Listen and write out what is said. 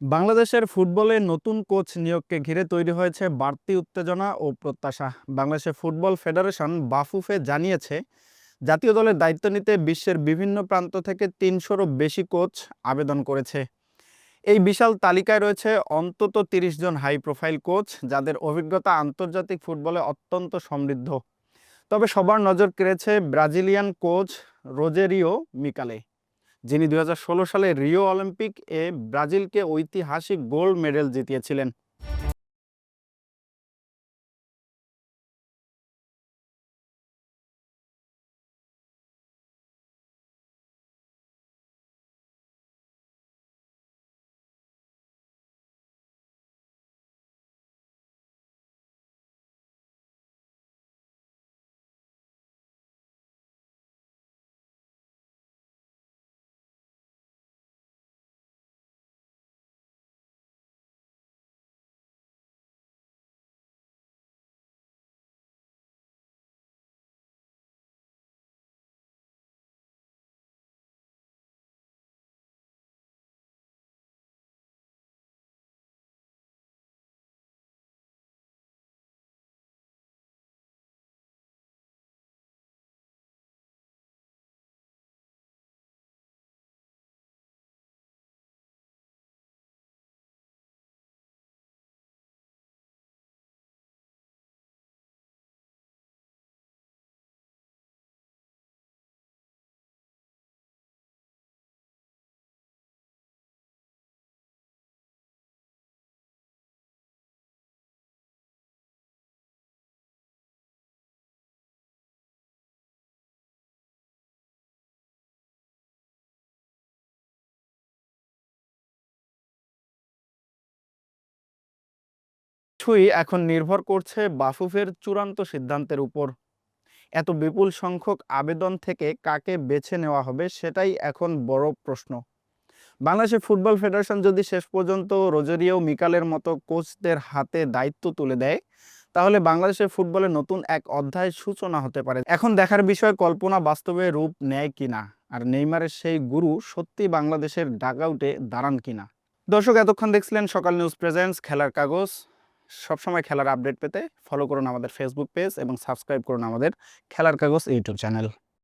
বাংলাদেশের ফুটবলে নতুন কোচ নিয়োগকে ঘিরে তৈরি হয়েছে বাড়তি উত্তেজনা ও প্রত্যাশা। বাংলাদেশের ফুটবল ফেডারেশন বাফুফে জানিয়েছে, জাতীয় দলের দায়িত্ব নিতে বিশ্বের বিভিন্ন প্রান্ত থেকে ৩০০-রও বেশি কোচ আবেদন করেছে। এই বিশাল তালিকায় রয়েছে অন্তত ৩০ জন হাই প্রোফাইল কোচ, যাদের অভিজ্ঞতা আন্তর্জাতিক ফুটবলে অত্যন্ত সমৃদ্ধ। তবে সবার নজর কেড়েছে ব্রাজিলিয়ান কোচ রোজেরিও মিকালে, যিনি ২০১৬ সালে রিও অলিম্পিক এ ব্রাজিলকে ঐতিহাসিক গোল্ড মেডেল জিতিয়েছিলেন। কিছুই এখন নির্ভর করছে বাফুফের চূড়ান্ত সিদ্ধান্তের উপর। এত বিপুল সংখ্যক আবেদন থেকে কাকে বেছে নেওয়া হবে, সেটাই এখন বড় প্রশ্ন। বাংলাদেশের ফুটবল ফেডারেশন যদি শেষ পর্যন্ত রোজারিও মিকালের মতো কোচদের হাতে দায়িত্ব তুলে দেয়, তাহলে বাংলাদেশের ফুটবলে নতুন এক অধ্যায়ের সূচনা হতে পারে। এখন দেখার বিষয় কল্পনা বাস্তবে রূপ নেয় কিনা, আর নেইমারের সেই গুরু সত্যি বাংলাদেশের ডাগআউটে দাঁড়ান কিনা। দর্শক, এতক্ষণ দেখছিলেন সকাল নিউজ প্রেজেন্টস খেলার কাগজ। সবসময় খেলার আপডেট পেতে ফলো করুন আমাদের ফেসবুক পেজ এবং সাবস্ক্রাইব করুন আমাদের খেলার কাগজ ইউটিউব চ্যানেল।